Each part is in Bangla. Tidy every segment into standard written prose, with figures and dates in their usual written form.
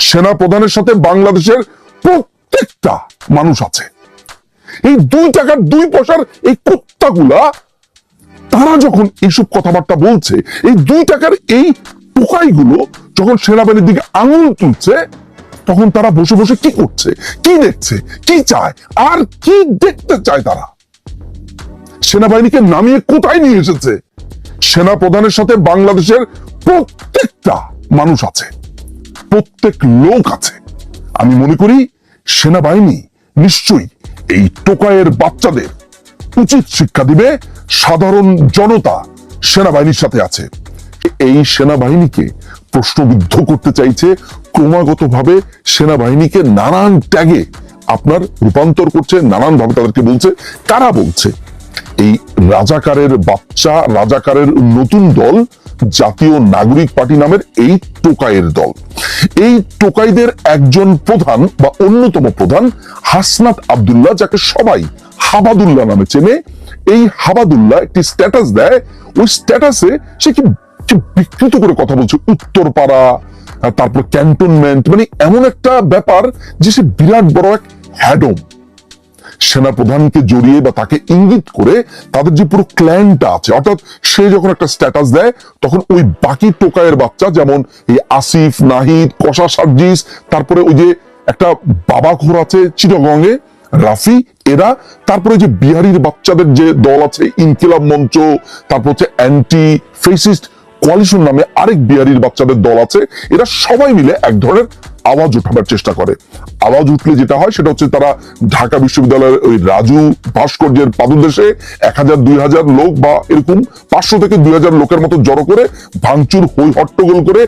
সেনা প্রধানের সাথে বাংলাদেশের প্রত্যেকটা মানুষ আছে। এই 2 টাকার 2 পয়সার এই কুত্তাগুলা তারা যখন এইসব কথাবার্তা বলছে, এই 2 টাকার এই টোকাইগুলো যখন সেনাবাহিনীর দিকে আঙুল তুলছে, তখন তারা বসে বসে কি করছে, কি দেখছে, কি চায়, আর কি দেখতে চায় তারা? সেনাবাহিনীকে নামিয়ে কোথায় নিয়ে এসেছে? সেনা প্রধানের সাথে বাংলাদেশের প্রত্যেকটা মানুষ আছে, প্রত্যেক লোক আছে। আমি মনে করি সেনাবাহিনী নিশ্চয়ই এই টোকাইয়ের বাচ্চাদের উচিত শিক্ষা দিবে। সাধারণ জনতা সেনাবাহিনীর সাথে আছে। এই সেনাবাহিনীকে প্রশ্নবিদ্ধ করতে চাইছে, ক্রমাগতভাবে সেনাবাহিনীকে নানান ট্যাগে আপনার রূপান্তর করছে, নানান ভাবে তাদেরকে বলছে। কারা বলছে? এই রাজাকারের বাচ্চা, রাজাকারের নতুন দল জাতীয় নাগরিক পার্টি নামের এই টোকাইয়ের দল। এই টোকাইদের একজন প্রধান বা অন্যতম প্রধান হাসনাত আব্দুল্লাহ, যাকে সবাই হাবাদুল্লাহ নামে চেনে। এই হাবাদুল্লাহ একটি স্ট্যাটাস দেয়, ওই স্ট্যাটাসে সে কি বিকৃত করে কথা বলছে, উত্তরপাড়া, তারপর ক্যান্টনমেন্ট, মানে এমন একটা ব্যাপার যে সে বিরাট বড় এক হ্যাডম। সেনা প্রধানকে জড়িয়ে বা তাকে ইঙ্গিত করে তাদের যে পুরো ক্ল্যানটা আছে, অর্থাৎ সে যখন একটা স্ট্যাটাস দেয় তখন ওই বাকি টোকাইয়ের বাচ্চা, যেমন এই আসিফ, নাহিদ, কষা সার্জিস, তারপরে ওই যে একটা বাবাখোর আছে চিটাগংয়ে, রাফি, এরা, তারপরে যে বিহারির বাচ্চাদের যে দল আছে ইনকিলাব মঞ্চ, তারপর হচ্ছে অ্যান্টি ফেসিস্ট কোয়ালিশন নামে আরেক বিহারির বাচ্চাদের দল আছে, এরা সবাই মিলে এক ধরনের আওয়াজ উঠাবার চেষ্টা করে। আওয়াজ উঠলে যেটা হয় সেটা হচ্ছে তারা ঢাকা বিশ্ববিদ্যালয়ের ওই রাজু ভাস্কর্যের পাদদেশে 1000-2000 লোক বা এরকম 500 থেকে 2000 লোকের মতো জড়ো করে ভাঙচুর, হই হট্টগোল করে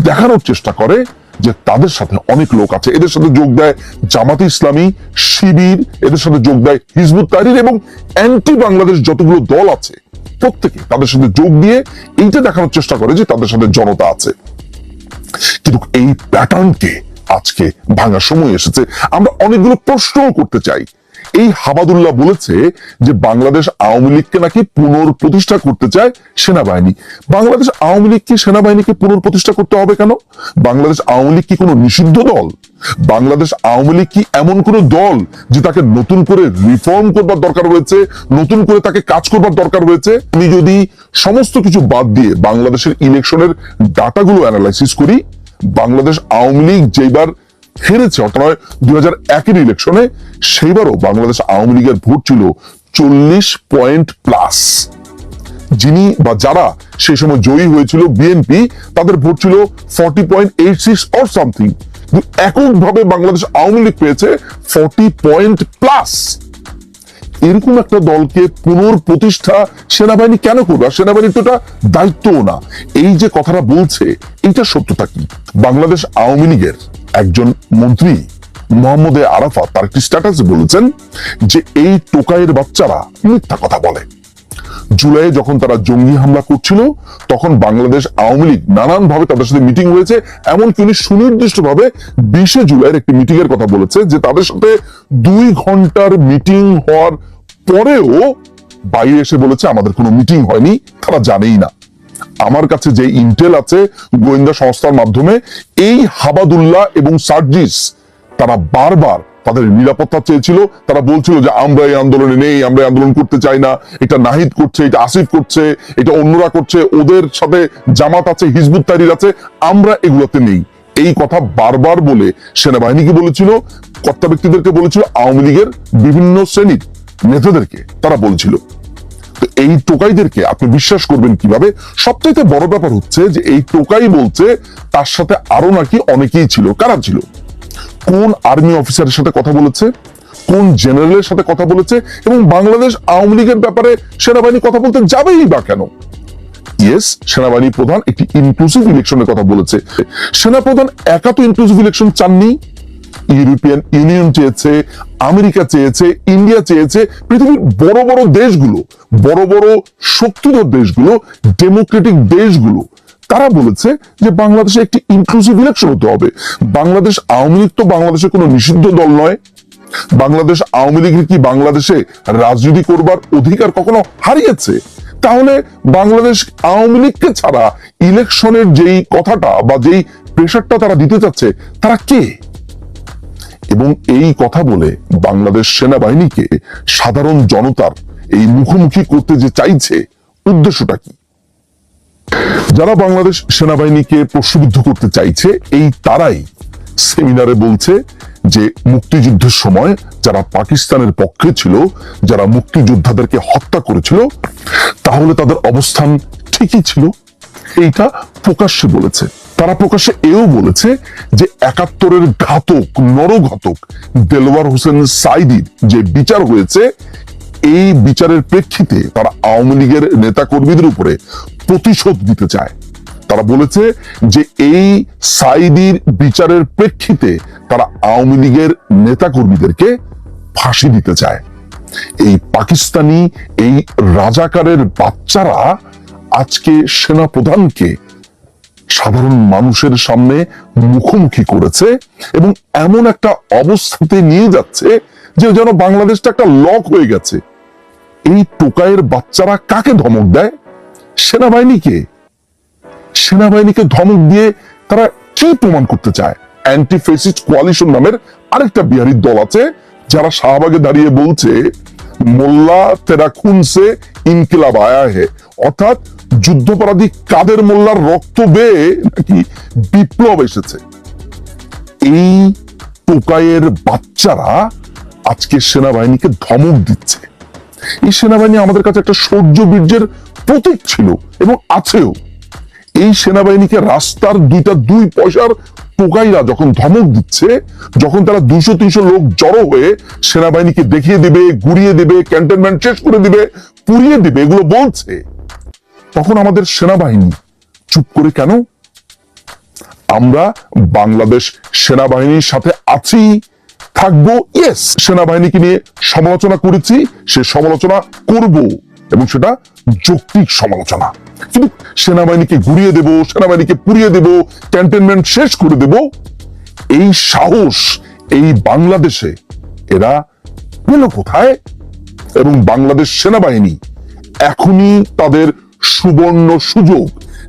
দেখানোর চেষ্টা করে যে তাদের সাথে অনেক লোক আছে। এদের সাথে যোগ দেয় জামাতে ইসলামী, শিবির, এদের সাথে যোগ দেয় হিজবুত তাহরির এবং অ্যান্টি বাংলাদেশ যতগুলো দল আছে প্রত্যেকে তাদের সাথে যোগ দিয়ে এইটা দেখানোর চেষ্টা করে যে তাদের সাথে জনতা আছে। কিন্তু এই প্যাটার্নকে আজকে ভাঙার সময় এসেছে। আমরা অনেকগুলো প্রশ্নও করতে চাই। এই হাবাদুল্লাহ বলেছে যে বাংলাদেশ আওয়ামী লীগকে নাকি পুনঃপ্রতিষ্ঠা করতে চায় সেনাবাহিনী। বাংলাদেশ আওয়ামী লীগ কি সেনাবাহিনীকে পুনঃপ্রতিষ্ঠা করতে হবে কেন? বাংলাদেশ আওয়ামী লীগ কি কোনো নিষিদ্ধ দল? বাংলাদেশ আওয়ামী লীগ কি এমন কোন দল যে তাকে নতুন করে রিফর্ম করবার দরকার রয়েছে, নতুন করে তাকে কাজ করবার দরকার রয়েছে? আমি যদি সমস্ত কিছু বাদ দিয়ে বাংলাদেশের ইলেকশনের ডাটাগুলো অ্যানালাইসিস করি, বাংলাদেশ আওয়ামী লীগ যেবার হেরেছে, অর্থাৎ 2001-এর ইলেকশনে, সেইবারও বাংলাদেশ আওয়ামী লীগের ভোট ছিল 40 পয়েন্ট প্লাস। যিনি বা যারা সেই সময় জয়ী হয়েছিল বিএনপি, তাদের ভোট ছিল 40.86 অর সামথিং। এককভাবে বাংলাদেশ আওয়ামী লীগ পেয়েছে 40 পয়েন্ট প্লাস। এরকম একটা দলকে পুনঃপ্রতিষ্ঠা সেনাবাহিনী কেন করবে? সেনাবাহিনীর তো এটা দায়িত্বও না। এই যে কথাটা বলছে, এইটা সত্যতা কি? বাংলাদেশ আওয়ামী লীগের একজন মন্ত্রী মোহাম্মদ আরাফাত তার একটি স্ট্যাটাসে বলেছেন যে এই টোকাইয়ের বাচ্চারা মিথ্যা কথা বলে। জুলাইয়ে যখন তারা জঙ্গি হামলা করছিল, তখন বাংলাদেশ আওয়ামী লীগ নানান ভাবে তাদের সাথে মিটিং হয়েছে, এমনকি উনি সুনির্দিষ্ট ভাবে 20 জুলাইয়ের একটি মিটিং এর কথা বলেছে যে তাদের সাথে 2 ঘন্টার মিটিং হওয়ার পরেও বাইরে এসে বলেছে আমাদের কোনো মিটিং হয়নি, তারা জানেই না। আমার কাছে যে ইন্টেল আছে গোয়েন্দা সংস্থার মাধ্যমে, এই হাবাদুল্লাহ এবং সার্জিস তারা বারবার তাদের নিরাপত্তা চেয়েছিল। তারা বলছিল যে আমরা এই আন্দোলনে নেই, আমরা এই আন্দোলন করতে চাই না, এটা নাহিদ করছে, এটা আসিফ করছে, এটা অন্যরা করছে, ওদের সাথে জামাত আছে, হিজবুত তাহরির আছে, আমরা এগুলোতে নেই। এই কথা বারবার বলে সেনাবাহিনীকে বলেছিল, কর্তা ব্যক্তিদেরকে বলেছিল, আওয়ামী লীগের বিভিন্ন শ্রেণীর নেতাদেরকে তারা বলছিল। তো এই টোকাইদেরকে আপনি বিশ্বাস করবেন কিভাবে? সবচাইতে বড় ব্যাপার হচ্ছে যে এই টোকাই বলছে তার সাথে আরো নাকি অনেকেই ছিল। কারা ছিল? কোন আর্মি অফিসারের সাথে কথা বলেছে, কোন জেনারেলের সাথে কথা বলেছে, এবং বাংলাদেশ আওয়ামী লীগের ব্যাপারে সেনাবাহিনী কথা বলতে যাবেই বা কেন? ইয়েস, সেনাবাহিনী প্রধান একটি ইনক্লুসিভ ইলেকশনের কথা বলেছে। সেনাপ্রধান একা তো ইনক্লুসিভ ইলেকশন চাননি। ইউরোপিয়ান ইউনিয়ন চেয়েছে, আমেরিকা চেয়েছে, ইন্ডিয়া চেয়েছে, পৃথিবীর বড় বড় দেশগুলো, বড় বড় শক্তিধর দেশগুলো, ডেমোক্রেটিক দেশগুলো, তারা বলেছে যে বাংলাদেশে একটি ইনক্লুসিভ ইলেকশন হতে হবে। বাংলাদেশ আওয়ামী লীগ তো বাংলাদেশের কোনো নিষিদ্ধ দল নয়। বাংলাদেশ আওয়ামী লীগের কি বাংলাদেশে রাজনীতি করবার অধিকার কখনো হারিয়েছে? তাহলে বাংলাদেশ আওয়ামী লীগকে ছাড়া ইলেকশনের যেই কথাটা বা যেই প্রেশারটা তারা দিতে চাচ্ছে, তারা কে? এবং এই কথা বলে বাংলাদেশ সেনাবাহিনীকে সাধারণ জনতার এই মুখোমুখি করতে যে চাইছে, উদ্দেশ্যটা কি? যারা বাংলাদেশ সেনাবাহিনীকে প্রশ্নবিদ্ধ করতে চাইছে, এই তারাই সেমিনারে বলছে যে মুক্তিযুদ্ধের সময় যারা পাকিস্তানের পক্ষে ছিল, যারা মুক্তিযোদ্ধাদেরকে হত্যা করেছিল, তাহলে তাদের অবস্থান ঠিকই ছিল। এইটা প্রকাশ্যে বলেছে। তারা প্রকাশ্যে এও বলেছে যে ৭১-এর ঘাতক, নরঘাতক দেলোয়ার হোসেন সাঈদীর যে বিচার হয়েছে, এই বিচারের প্রেক্ষিতে তারা আওয়ামী লীগের নেতা কর্মীদের উপরে প্রতিশোধ দিতে চায়। তারা বলেছে যে এই সাঈদীর বিচারের প্রেক্ষিতে তারা আওয়ামী লীগের নেতা কর্মীদেরকে ফাঁসি দিতে চায়। এই পাকিস্তানি, এই রাজাকারের বাচ্চারা আজকে সেনা প্রধানকে সাধারণ মানুষের সামনে মুখোমুখি করেছে এবং এমন একটা অবস্থাতে নিয়ে যাচ্ছে যে যেন বাংলাদেশটা একটা লক হয়ে গেছে। এই টোকাইয়ের বাচ্চারা কাকে ধমক দেয়? সেনাবাহিনীকে। সেনাবাহিনীকে ধমক দিয়ে তারা কি প্রমাণ করতে চায়? অ্যান্টি ফেসিস্ট কোয়ালিশন নামের আরেকটা বিহারির দল আছে, যারা শাহবাগে দাঁড়িয়ে বলছে মোল্লা তেরা খুন সে ইনকিলাব আয়া হে, অর্থাৎ যুদ্ধপরাধী কাদের মোল্লার রক্ত বেয়ে নাকি বিপ্লব এসেছে। এই টোকাইয়ের বাচ্চারা আজকে সেনাবাহিনীকে ধমক দিচ্ছে। এই সেনাবাহিনী আমাদের কাছে একটা শৌর্য বীর্যের প্রতীক ছিল এবং আছেও। এই সেনাবাহিনীকে রাস্তার দুই পয়সার টোকাইরা যখন ধমক দিচ্ছে, যখন তারা ২০০-৩০০ লোক জড়ো হয়ে সেনাবাহিনীকে দেখিয়ে দিবে, গুড়িয়ে দিবে, ক্যান্টনমেন্ট শেষ করে দিবে, পুড়িয়ে দিবে, এগুলো বলছে, তখন আমাদের সেনাবাহিনী চুপ করে কেন? আমরা বাংলাদেশ সেনাবাহিনীর সাথে আছি, থাকবো। ইয়েস, সেনাবাহিনীকে নিয়ে সমালোচনা করেছি, সে সমালোচনা করব এবং সেটা যৌক্তিক সমালোচনা। কিন্তু সেনাবাহিনীকে ঘুরিয়ে দেব, সেনাবাহিনীকে পুড়িয়ে দেব, ক্যান্টনমেন্ট শেষ করে দেব, এই সাহস এই বাংলাদেশে এরা পেল কোথায়? এবং বাংলাদেশ সেনাবাহিনী এখনই তাদের সুবর্ণ সুযোগ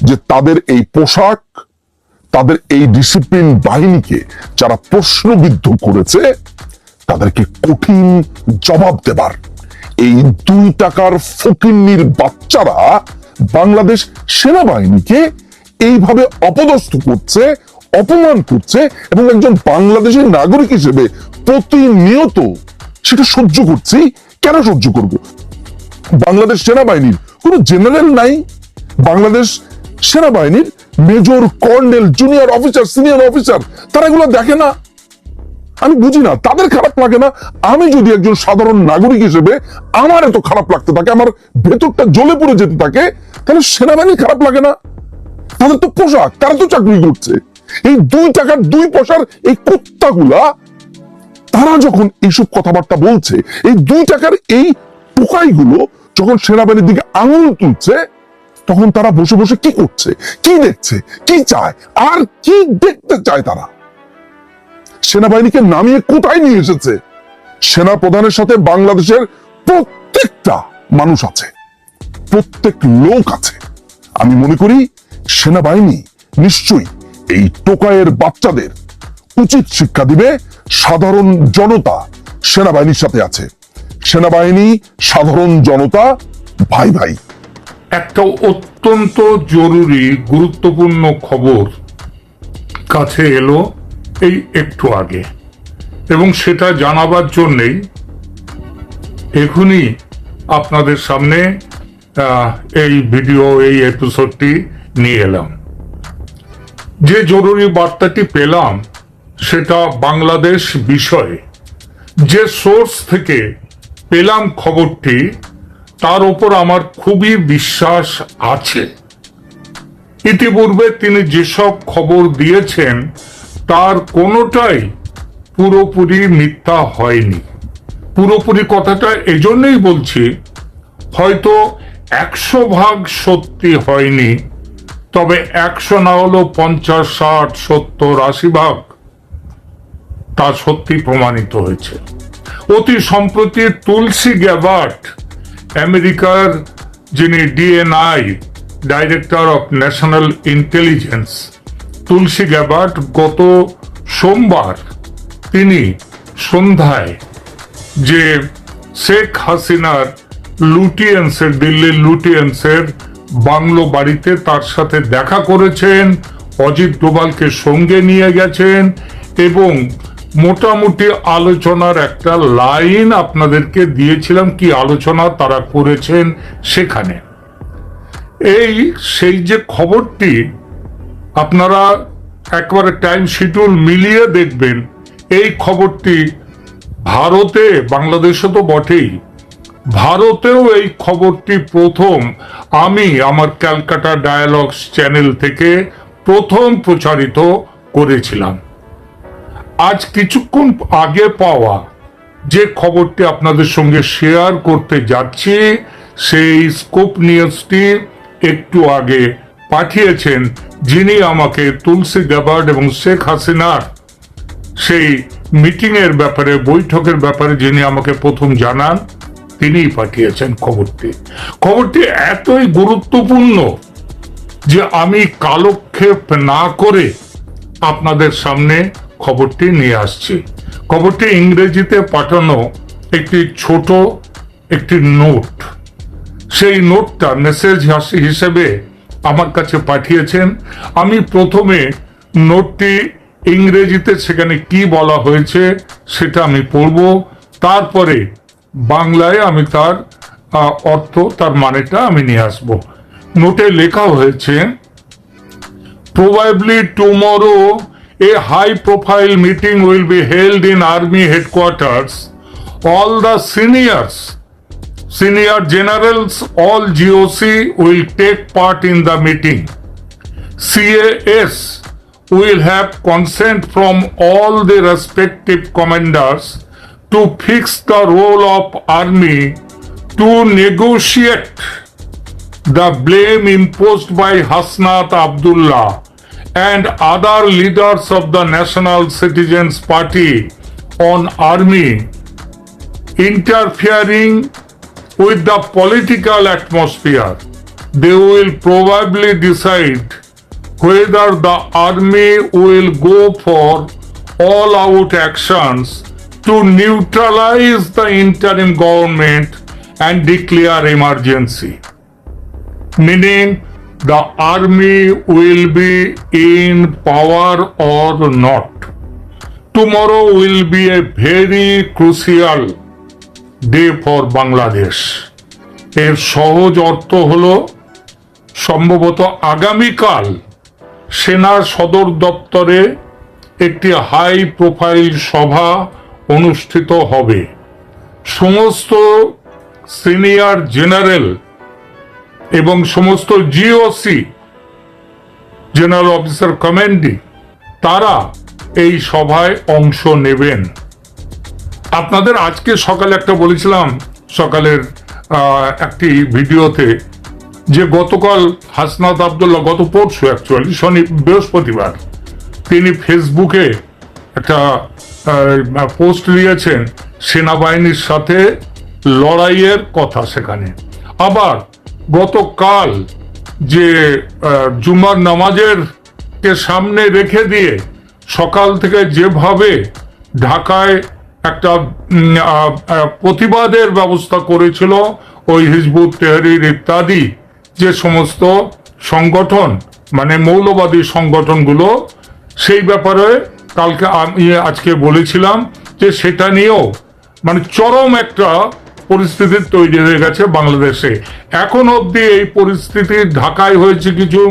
যে তাদের এই পোশাক, তাদের এই ডিসিপ্লিন বাহিনীকে যারা প্রশ্নবিদ্ধ করেছে, তাদেরকে কঠিন জবাব দেবার। এই ২ টাকার ফকিন্নির বাচ্চারা বাংলাদেশ সেনাবাহিনীকে এইভাবে অপদস্থ করছে, অপমান করছে এবং একজন বাংলাদেশের নাগরিক হিসেবে প্রতিনিয়ত সেটা সহ্য করছি। কেন সহ্য করব? বাংলাদেশ সেনাবাহিনীর কোন জেনারেল নাই, বাংলাদেশ সেনাবাহিনীর major, colonel, junior officer, senior officer, তারা এগুলো দেখে না? আমি বুঝি না, তাদের খারাপ লাগে না? আমি যদি একজন সাধারণ নাগরিক হিসেবে আমার এত খারাপ লাগতে থাকে, আমার ভেতরটা জ্বলে পড়ে যেতে থাকে, তাহলে সেনাবাহিনী খারাপ লাগে না? তাদের তো পোশাক, তারা তো চাকরি করছে। এই ২ টাকার ২ পয়সার এই কুত্তাগুলা তারা যখন এইসব কথাবার্তা বলছে, এই ২ টাকার এই টোকাইগুলো যখন সেনাবাহিনীর দিকে আঙুল তুলছে, তখন তারা বসে বসে কি করছে, কি দেখছে, কি চায়, আর কি দেখতে চায়? তারা সেনাবাহিনীকে নামিয়ে কোথায় নিয়ে এসেছে? সেনা প্রধানের সাথে বাংলাদেশের প্রত্যেকটা মানুষ আছে, প্রত্যেক লোক আছে। আমি মনে করি সেনাবাহিনী নিশ্চয়ই এই টোকাইয়ের বাচ্চাদের উচিত শিক্ষা দিবে। সাধারণ জনতা সেনাবাহিনীর সাথে আছে, সেনাবাহিনী সাধারণ জনতা ভাই ভাই। একটা অত্যন্ত জরুরি গুরুত্বপূর্ণ খবর কাছে এলো এই একটু আগে, এবং সেটা জানাবার জন্যেই এখনই আপনাদের সামনে এই ভিডিও, এই এপিসোডটি নিয়ে এলাম। যে জরুরি বার্তাটি পেলাম সেটা বাংলাদেশ বিষয়ে। যে সোর্স থেকে পেলাম খবরটি, তার উপর আমার খুবই বিশ্বাস আছে। ইতিপূর্বে তিনি যেসব খবর দিয়েছেন তার কোনোটাই পুরোপুরি মিথ্যা হয়নি। পুরোপুরি কথাটা এজন্যই বলছি, হয়তো ১০০% সত্যি হয়নি, তবে ১০০ না হলেও ৫০, ৬০, ৭০, ৮০% তা সত্যি প্রমাণিত হয়েছে। অতি সম্প্রতি তুলসী গ্যাবার্ট, আমেরিকার যিনি DNI, director of national intelligence, Tulsi Gabbard গত সোমবার তিনি সন্ধ্যায় যে শেখ হাসিনার লুটিয়েন্সের, দিল্লির লুটিয়েন্সের বাংলো বাড়িতে তার সাথে দেখা করেছেন, অজিত ডোভালকে সঙ্গে নিয়ে গেছেন এবং মোটামুটি আলোচনার একটা লাইন আপনাদেরকে দিয়েছিলাম কি আলোচনা তারা করেছেন সেখানে। সেই যে খবরটি আপনারা একবারে টাইম শিডিউল মিলিয়ে দেখবেন, এই খবরটি ভারতে, বাংলাদেশে তো বটেই, ভারতেও এই খবরটি প্রথম আমি আমার ক্যালকাটা ডায়ালগস চ্যানেল থেকে প্রথম প্রচারিত করেছিলাম। আজ কিছুক্ষণ আগে পাওয়া যে খবরটি আপনাদের সঙ্গে শেয়ার করতে যাচ্ছি, সেই স্কুপ নিউজটি একটু আগে পাঠিয়েছেন যিনি আমাকে তুলসী গ্যাবার্ড এবং শেখ হাসিনার সেই মিটিং এর ব্যাপারে, বৈঠকের ব্যাপারে যিনি আমাকে প্রথম জানান, তিনিই পাঠিয়েছেন খবরটি। খবরটি এতই গুরুত্বপূর্ণ যে আমি কালক্ষেপ না করে আপনাদের সামনে খবরটি নিয়ে আসছি। খবরটি ইংরেজিতে পাঠানো একটি ছোট একটি নোট, সেই নোটটা মেসেজ হিসেবে আমার কাছে পাঠিয়েছেন। আমি প্রথমে নোটটি ইংরেজিতে সেখানে কি বলা হয়েছে সেটা আমি পড়ব, তারপরে বাংলায় আমি তার অর্থ, তার মানেটা আমি নিয়ে আসব। নোটে লেখা হয়েছে, probably tomorrow a high profile meeting will be held in army headquarters. All the senior generals, all GOC will take part in the meeting. CAS will have consent from all the respective commanders to fix the role of army to negotiate the blame imposed by Hasnat Abdullah and other leaders of the National Citizens Party on army interfering with the political atmosphere. They will probably decide whether the army will go for all-out actions to neutralize the interim government and declare emergency. Meaning the army will be in power or not. Tomorrow will be a very crucial day for Bangladesh. এর সহজ অর্থ হলো সম্ভবত আগামীকাল সেনার সদর দপ্তরে একটি হাই প্রোফাইল সভা অনুষ্ঠিত হবে। সমস্ত সিনিয়র জেনারেল এবং সমস্ত জিওসি, জেনারেল অফিসার কমান্ডিং, তারা এই সভায় অংশ নেবেন। আপনাদের আজকে সকালে একটা বলেছিলাম, সকালের একটি ভিডিওতে, যে গতকাল হাসনাত আব্দুল্লাহ, গত পরশু অ্যাকচুয়ালি বৃহস্পতিবার, তিনি ফেসবুকে একটা পোস্ট দিয়েছেন সেনাবাহিনীর সাথে লড়াইয়ের কথা। সেখানে আবার গতকাল যে জুমার নামাজের কে সামনে রেখে দিয়ে সকাল থেকে যেভাবে ঢাকায় একটা প্রতিবাদের ব্যবস্থা করেছিল ওই হিজবুত তাহরীর ইত্যাদি যে সমস্ত সংগঠন, মানে মৌলবাদী সংগঠনগুলো, সেই ব্যাপারে কালকে আমি আজকে বলেছিলাম যে সেটা নিয়েও মানে চরম একটা পরিস্থিতি তৈরি হয়ে গেছে বাংলাদেশে। এখন অবধি এই পরিস্থিতি ঢাকায় হয়েছে কিছু,